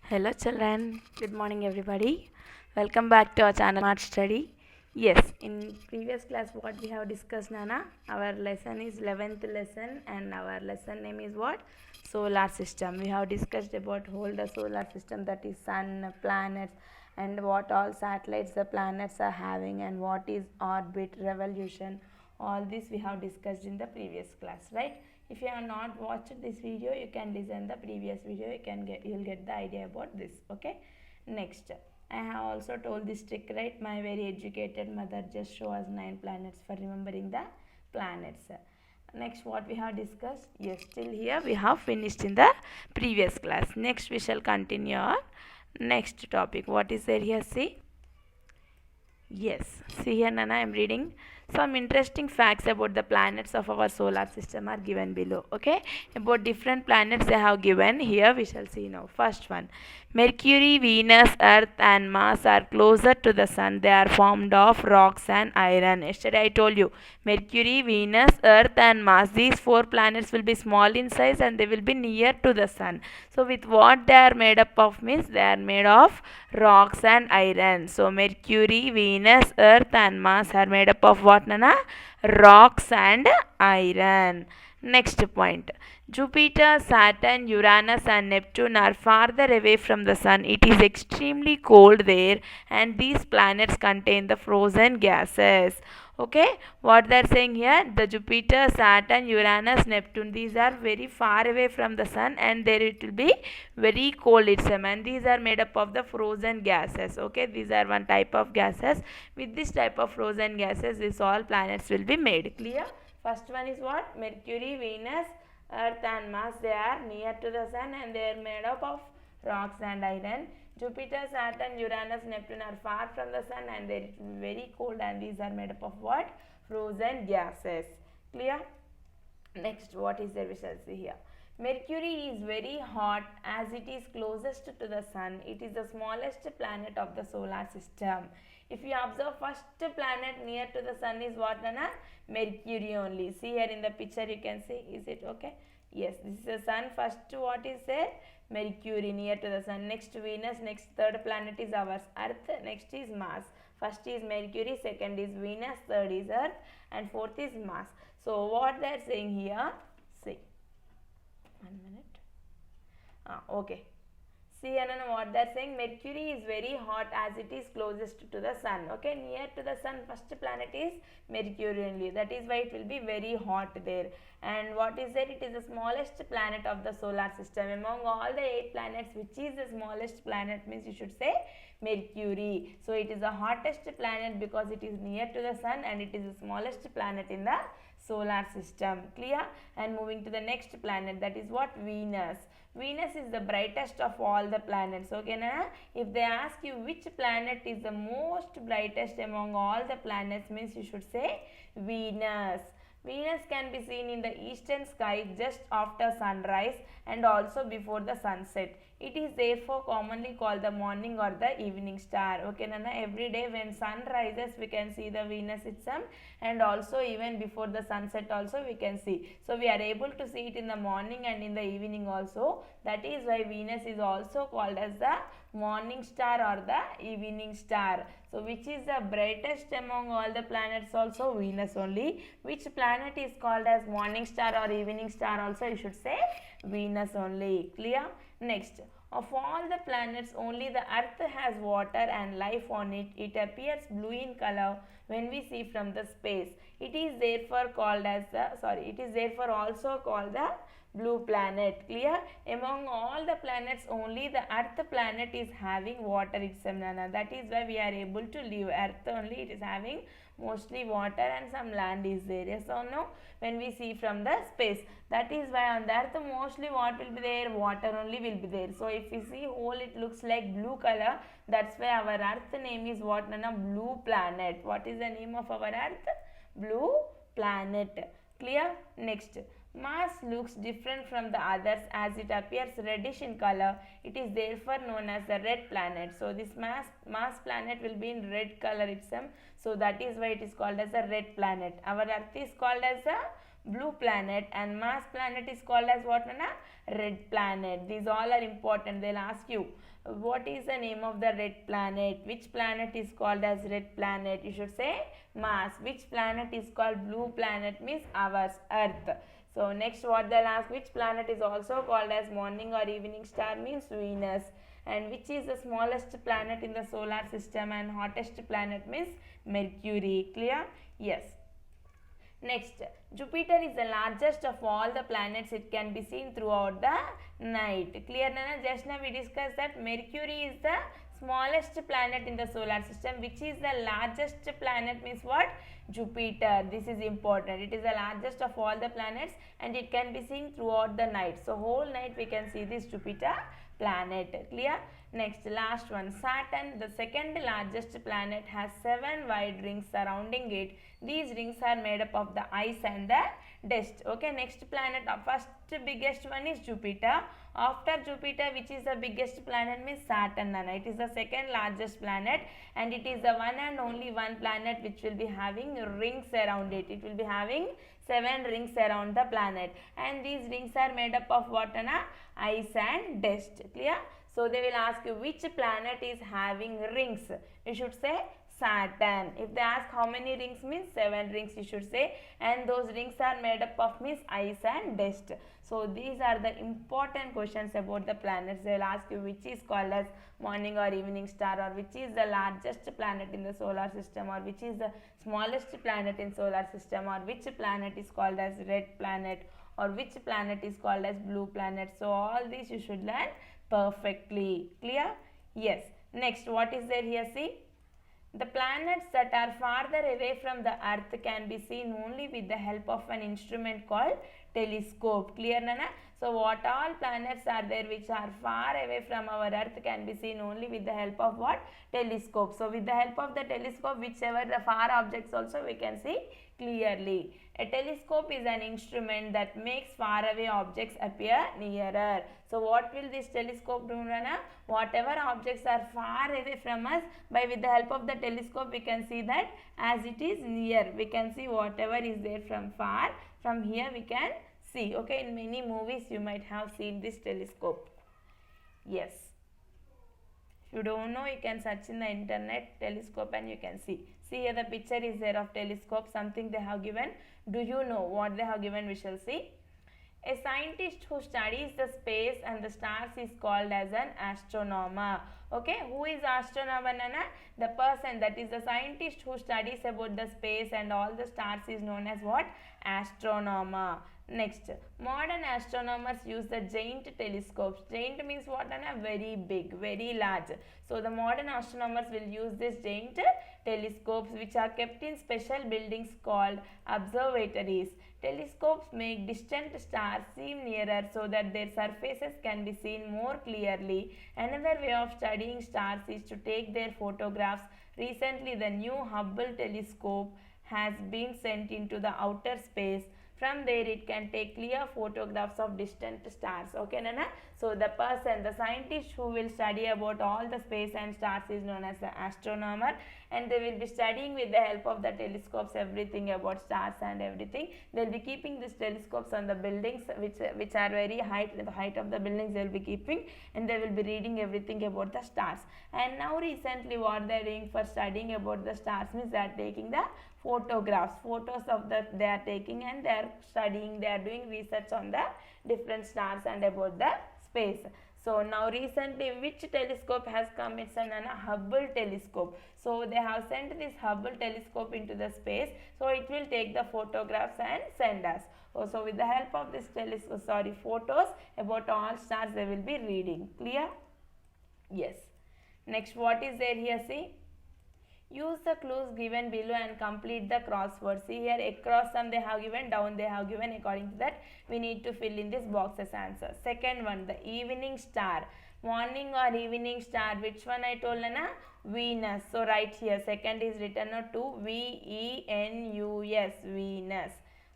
Hello children, good morning everybody. Welcome back to our channel Smart Study. Yes, in previous class what we have discussed Nana, our lesson is 11th lesson and our lesson name is what? Solar system. We have discussed about whole the solar system, that is sun, planets, and what all satellites the planets are having and what is orbit, revolution. All this we have discussed in the previous class, right? If you have not watched this video, you can listen the previous video. You'll get the idea about this. Okay. Next, I have also told this trick, right? My very educated mother just show us 9 planets for remembering the planets. Next, what we have discussed? Yes, still here we have finished in the previous class. Next, we shall continue our next topic. What is there here? See. Yes, see here Nana, I am reading some interesting facts about the planets of our solar system are given below. Okay, about different planets they have given here. We shall see now. First one, Mercury, Venus, Earth, and Mars are closer to the Sun. They are formed of rocks and iron. Yesterday I told you Mercury, Venus, Earth, and Mars. These 4 planets will be small in size and they will be near to the Sun. So with what they are made up of means they are made of rocks and iron. So Mercury, Venus, Earth, and Mars are made up of what Nana? Rocks and iron. Next point. Jupiter, Saturn, Uranus, and Neptune are farther away from the Sun. It is extremely cold there, and these planets contain the frozen gases. Okay, what they're saying here, the Jupiter, Saturn, Uranus, Neptune, these are very far away from the Sun, and there it will be very cold itself, and these are made up of the frozen gases. Okay, these are one type of gases. With this type of frozen gases, these all planets will be made. Clear? First one is what? Mercury, Venus, Earth, and Mars. They are near to the Sun and they are made up of rocks and iron. Jupiter, Saturn, Uranus, Neptune are far from the Sun and they are very cold, and these are made up of what? Frozen gases. Clear? Next, what is there? We shall see here. Mercury is very hot as it is closest to the Sun. It is the smallest planet of the solar system. If you observe, first planet near to the Sun is what, Nana? Mercury only. See here in the picture you can see. Is it okay? Yes, this is the Sun. First, what is there? Mercury near to the Sun. Next, Venus. Next, third planet is ours, Earth. Next is Mars. First is Mercury, second is Venus, third is Earth, and fourth is Mars. So what they are saying here, see, 1 minute. Okay. See Anana, what they are saying, Mercury is very hot as it is closest to the Sun. Okay, near to the Sun, first planet is Mercury only. That is why it will be very hot there. And what is there? It is the smallest planet of the solar system. Among all the 8 planets, which is the smallest planet means you should say Mercury. So it is the hottest planet because it is near to the Sun and it is the smallest planet in the solar system. Clear? And moving to the next planet, that is what? Venus. Venus is the brightest of all the planets. Okay, Nana? If they ask you which planet is the most brightest among all the planets means you should say Venus. Venus can be seen in the eastern sky just after sunrise and also before the sunset. It is therefore commonly called the morning or the evening star. Okay, Nana, every day when sun rises we can see the Venus itself, and also even before the sunset also we can see. So we are able to see it in the morning and in the evening also. That is why Venus is also called as the morning star or the evening star. So which is the brightest among all the planets? Also Venus only. Which planet is called as morning star or evening star? Also you should say Venus only. Clear? Next, of all the planets, only the Earth has water and life on it. It appears blue in color when we see from the space. It is therefore called as the, it is therefore also called the blue planet. Clear? Among all the planets, only the Earth planet is having water itself, Nana. That is why we are able to live. Earth only, it is having mostly water and some land is there. Yes or no? When we see from the space. That is why on the Earth mostly what will be there? Water only will be there. So if we see whole, it looks like blue color. That's why our Earth name is what, Nana? Blue planet. What is the name of our Earth? Blue planet. Clear? Next. Mars looks different from the others as it appears reddish in color. It is therefore known as the red planet. So this Mars planet will be in red color itself. So that is why it is called as a red planet. Our Earth is called as a blue planet, and Mars planet is called as what, Nana? Red planet. These all are important. They'll ask you what is the name of the red planet, which planet is called as red planet. You should say Mars. Which planet is called blue planet, means ours, Earth. So next what they'll ask, which planet is also called as morning or evening star, means Venus, and which is the smallest planet in the solar system and hottest planet, means Mercury. Clear? Yes. Next, Jupiter is the largest of all the planets. It can be seen throughout the night. Clear, Nana? Just now we discussed that Mercury is the smallest planet in the solar system. Which is the largest planet, means what? Jupiter. This is important. It is the largest of all the planets and it can be seen throughout the night. So, whole night we can see this Jupiter planet. Clear? Next, last one, Saturn, the second largest planet, has 7 wide rings surrounding it. These rings are made up of the ice and the dust. Okay, next planet, first biggest one is Jupiter. After Jupiter, which is the biggest planet, means Saturn. It is the second largest planet and it is the one and only one planet which will be having rings around it. It will be having 7 rings around the planet, and these rings are made up of what, Anna? Ice and dust. Clear? So they will ask you which planet is having rings. You should say Saturn. If they ask how many rings, means 7 rings you should say, and those rings are made up of means ice and dust. So these are the important questions about the planets. They will ask you which is called as morning or evening star, or which is the largest planet in the solar system, or which is the smallest planet in solar system, or which planet is called as red planet, or which planet is called as blue planet. So all these you should learn perfectly. Clear? Yes. Next, what is there here? See, the planets that are farther away from the earth can be seen only with the help of an instrument called telescope. Clear, Nana? So what all planets are there which are far away from our earth can be seen only with the help of what? Telescope. So with the help of the telescope, whichever the far objects also we can see clearly. A telescope is an instrument that makes faraway objects appear nearer. So what will this telescope do, Nana? Whatever objects are far away from us, with the help of the telescope we can see that as it is near. We can see whatever is there from far. From here we can see. Okay, in many movies you might have seen this telescope. Yes. If you don't know, you can search in the internet telescope and you can see. See here the picture is there of telescope, something they have given. Do you know what they have given? We shall see. A scientist who studies the space and the stars is called as an astronomer. Okay, who is astronomer, Nana? The person, that is the scientist who studies about the space and all the stars is known as what? Astronomer. Next, modern astronomers use the giant telescopes. Giant means what, Nana? Very big, very large. So the modern astronomers will use this giant telescopes which are kept in special buildings called observatories. Telescopes make distant stars seem nearer so that their surfaces can be seen more clearly. Another way of studying stars is to take their photographs. Recently, the new Hubble telescope has been sent into the outer space. From there, it can take clear photographs of distant stars. Okay, Nana? So, the person, the scientist who will study about all the space and stars is known as the astronomer, and they will be studying with the help of the telescopes everything about stars and everything. They will be keeping these telescopes on the buildings which are very high, the height of the buildings they will be keeping, and they will be reading everything about the stars. And now recently what they are doing for studying about the stars means they are taking the photographs, photos of the they are taking, and they are studying, they are doing research on the different stars and about the space. So now recently which telescope has come? It's an Hubble telescope. So they have sent this Hubble telescope into the space, so it will take the photographs and send us. So with the help of this photos about all stars they will be reading. Clear? Yes. Next, what is there here? See, use the clues given below and complete the crossword. See here, across some they have given, down they have given. According to that, we need to fill in this boxes answer. Second one, the evening star. Morning or evening star, which one I told, Nana? Venus. So right here, second is written out to V-E-N-U-S, Venus.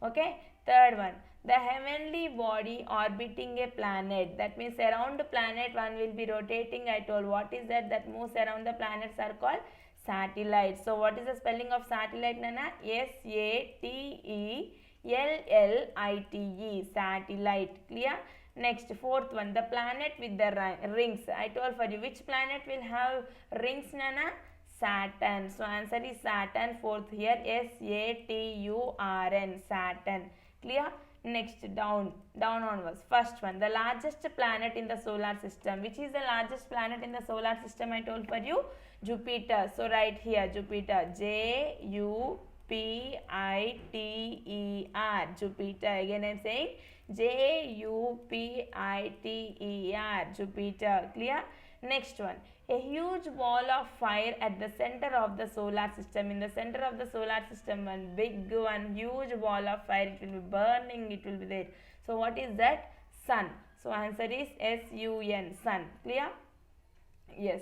Okay. Third one, the heavenly body orbiting a planet. That means around the planet one will be rotating. I told, what is that moves around the planets are called satellite. So what is the spelling of satellite, Nana? S-A-T-E LLITE, satellite. Clear? Next, fourth one, the planet with the rings. I told for you which planet will have rings, Nana? Saturn. So answer is Saturn. Fourth here, Saturn, Saturn. Clear? Next, down onwards. First one, the largest planet in the solar system. Which is the largest planet in the solar system? I told for you, Jupiter. So right here, Jupiter, Jupiter, Jupiter. Again I am saying Jupiter, Jupiter. Clear? Next one, a huge ball of fire at the center of the solar system. In the center of the solar system, one big one, huge ball of fire. It will be burning. It will be there. So what is that? Sun. So answer is SUN, sun. Clear? Yes.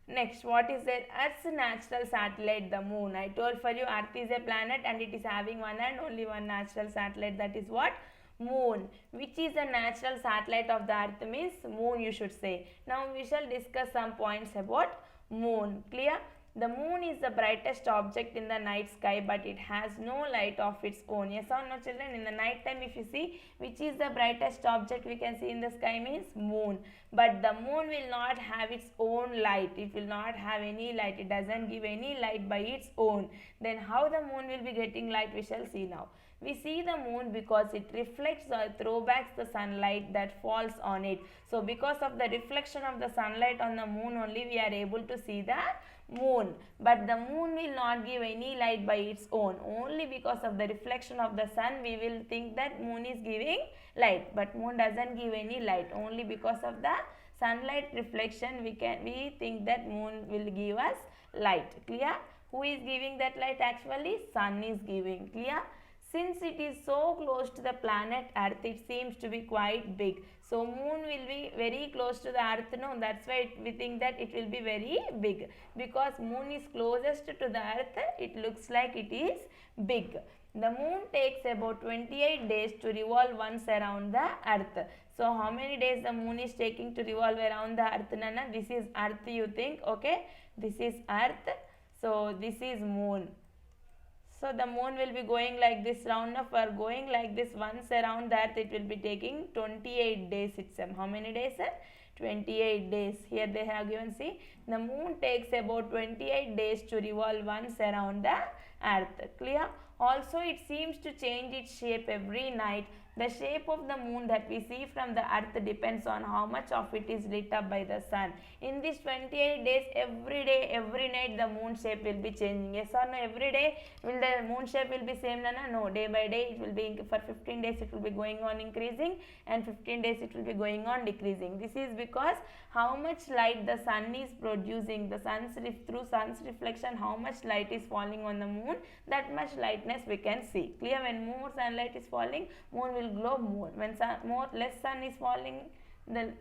Next, what is it? Earth's natural satellite, the moon. I told for you, Earth is a planet and it is having one and only one natural satellite. That is what? Moon. Which is the natural satellite of the Earth means moon, you should say. Now we shall discuss some points about moon. Clear? The moon is the brightest object in the night sky, but it has no light of its own. Yes or no, children? In the night time, if you see which is the brightest object we can see in the sky means moon. But the moon will not have its own light. It will not have any light. It doesn't give any light by its own. Then how the moon will be getting light, we shall see now. We see the moon because it reflects or throwbacks the sunlight that falls on it. So because of the reflection of the sunlight on the moon only, we are able to see the moon. But the moon will not give any light by its own. Only because of the reflection of the sun, we will think that moon is giving light. But moon doesn't give any light. Only because of the sunlight reflection, we think that moon will give us light. Clear? Who is giving that light? Actually, sun is giving. Clear? Since it is so close to the planet Earth, it seems to be quite big. So moon will be very close to the Earth. No, that's why we think that it will be very big. Because moon is closest to the Earth, it looks like it is big. The moon takes about 28 days to revolve once around the Earth. So how many days the moon is taking to revolve around the Earth, Nana? This is Earth, you think, okay? This is Earth. So this is moon. So the moon will be going like this round up, or going like this once around the Earth. It will be taking 28 days itself. How many days, sir? 28 days. Here they have given, see, the moon takes about 28 days to revolve once around the Earth. Clear? Also, it seems to change its shape every night. The shape of the moon that we see from the Earth depends on how much of it is lit up by the sun. In these 28 days, every day, every night, the moon shape will be changing. Yes or no? Every day, will the moon shape will be same, Nana? No. Day by day, it will be, for 15 days, it will be going on increasing, and 15 days, it will be going on decreasing. This is because how much light the sun is producing, through sun's reflection, how much light is falling on the moon, that much lightness we can see. Clear? When more sunlight is falling, moon will glow more. When less sun is falling, the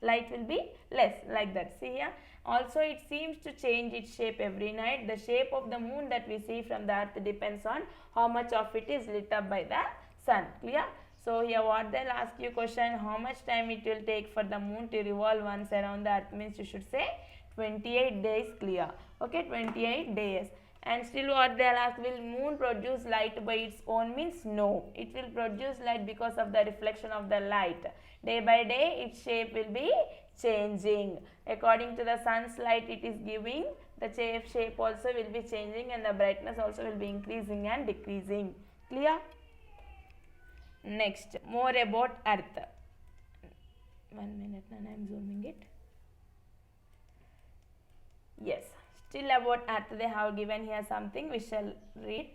light will be less, like that. See here, also it seems to change its shape every night. The shape of the moon that we see from the Earth depends on how much of it is lit up by the sun. Clear? So here what they'll ask you question, how much time it will take for the moon to revolve once around the Earth, means you should say 28 days. Clear? Okay, 28 days. And still what they'll ask, will moon produce light by its own, means no. It will produce light because of the reflection of the light. Day by day its shape will be changing. According to the sun's light it is giving, the shape also will be changing, and the brightness also will be increasing and decreasing. Clear? Next, more about Earth. 1 minute, and I am zooming it. Yes, still about Earth they have given here something, we shall read.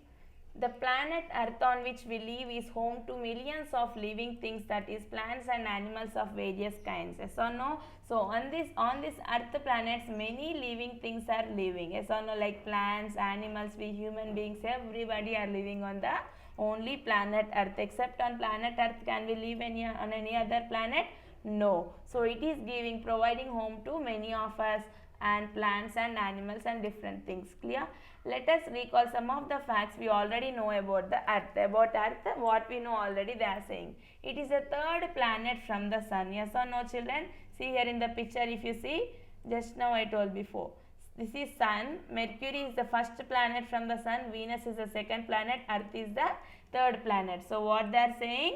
The planet Earth on which we live is home to millions of living things, that is plants and animals of various kinds. Yes or no? So on this Earth planets, many living things are living. Yes or no? Like plants, animals, we human beings, everybody are living on the only planet Earth. Except on planet Earth, can we live on any other planet? No. So it is providing home to many of us, and plants and animals and different things. Clear? Let us recall some of the facts we already know about the Earth. About Earth, what we know already they are saying. It is a third planet from the sun. Yes or no, children? See here in the picture, if you see, just now I told before. this is sun, Mercury is the first planet from the sun, Venus is the second planet, Earth is the third planet. So what they are saying,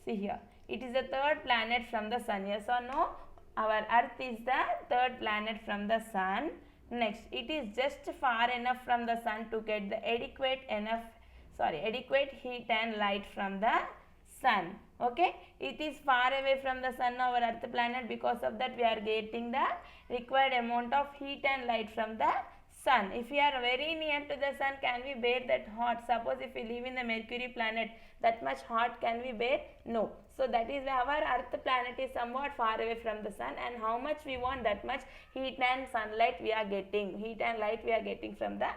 see here, it is the third planet from the sun, yes or no? Our Earth is the third planet from the sun. Next, it is just far enough from the sun to get the adequate heat and light from the sun. Okay, it is far away from the sun, our Earth planet. Because of that, we are getting the required amount of heat and light from the sun. If we are very near to the sun, can we bear that hot? Suppose if we live in the Mercury planet, that much hot can we bear? No. So that is why our Earth planet is somewhat far away from the sun, and how much we want, that much heat and sunlight we are getting. Heat and light we are getting from the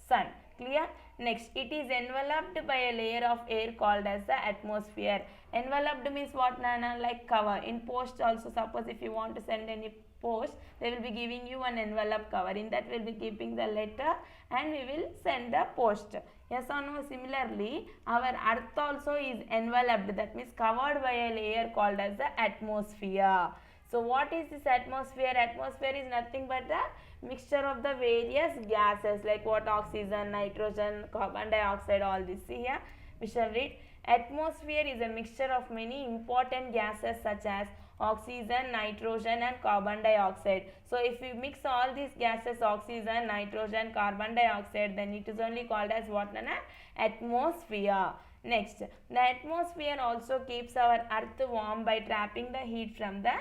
sun. Clear? Next, it is enveloped by a layer of air called as the atmosphere. Enveloped means what, Nana? Like cover. In post also, suppose if you want to send any post, they will be giving you an envelope cover. In that we will be keeping the letter and we will send the post. Yes or no? Similarly, our Earth also is enveloped, that means covered by a layer called as the atmosphere. So what is this atmosphere? Atmosphere is nothing but the mixture of the various gases, like what, oxygen, nitrogen, carbon dioxide, all this. See here, we shall read. Atmosphere is a mixture of many important gases such as oxygen, nitrogen and carbon dioxide. So if we mix all these gases, oxygen, nitrogen, carbon dioxide, then it is only called as what, Nana? Atmosphere. Next, the atmosphere also keeps our Earth warm by trapping the heat from the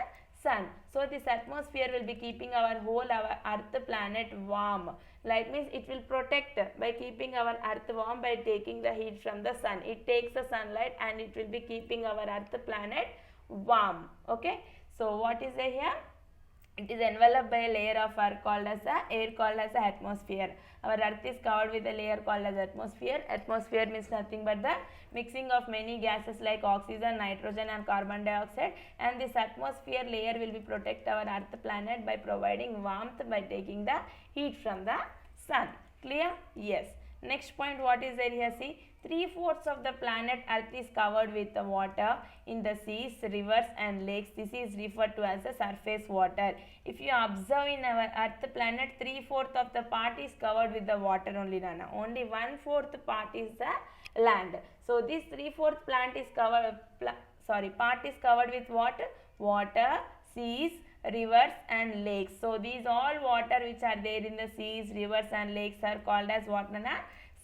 sun. So this atmosphere will be keeping our Earth planet warm. Like means it will protect by keeping our Earth warm by taking the heat from the sun. It takes the sunlight and it will be keeping our Earth planet warm. Okay. So what is there here? It is enveloped by a layer of air called as the atmosphere. Our Earth is covered with a layer called as atmosphere. Atmosphere means nothing but the mixing of many gases like oxygen, nitrogen and carbon dioxide, and this atmosphere layer will be protect our Earth planet by providing warmth by taking the heat from the sun. Clear? Yes. Next point, what is there here? See, 3/4 of the planet Earth is covered with the water in the seas, rivers and lakes. This is referred to as the surface water. If you observe in our Earth planet, 3/4 of the part is covered with the water only, Nana. Only 1/4 part is the land. So this 3/4 part is covered with what? Water, seas, rivers and lakes. So these all water which are there in the seas, rivers and lakes are called as what, Nana?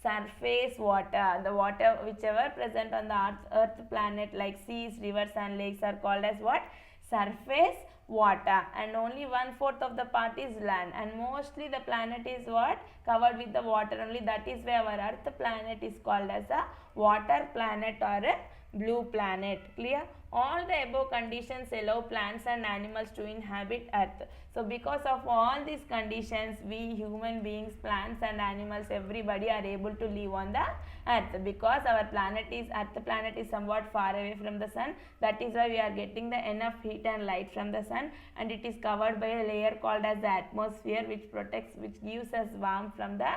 Surface water. The water whichever present on the earth planet like seas, rivers and lakes are called as what? Surface water. And only 1/4 of the part is land, and mostly the planet is what? Covered with the water only. That is why our Earth planet is called as a water planet or a blue planet. Clear? All the above conditions allow plants and animals to inhabit Earth. So because of all these conditions, we human beings, plants and animals, everybody are able to live on the Earth, because our Earth planet is somewhat far away from the sun. That is why we are getting the enough heat and light from the sun, and it is covered by a layer called as the atmosphere, which gives us warmth from the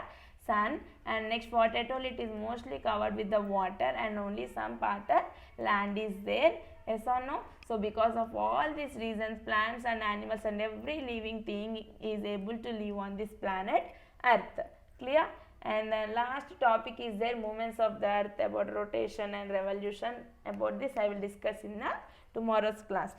sun. And next, what I told, it is mostly covered with the water and only some part of land is there. Yes or no? So because of all these reasons, plants and animals and every living thing is able to live on this planet Earth. Clear? And the last topic is there, movements of the Earth, about rotation and revolution. About this I will discuss in tomorrow's class.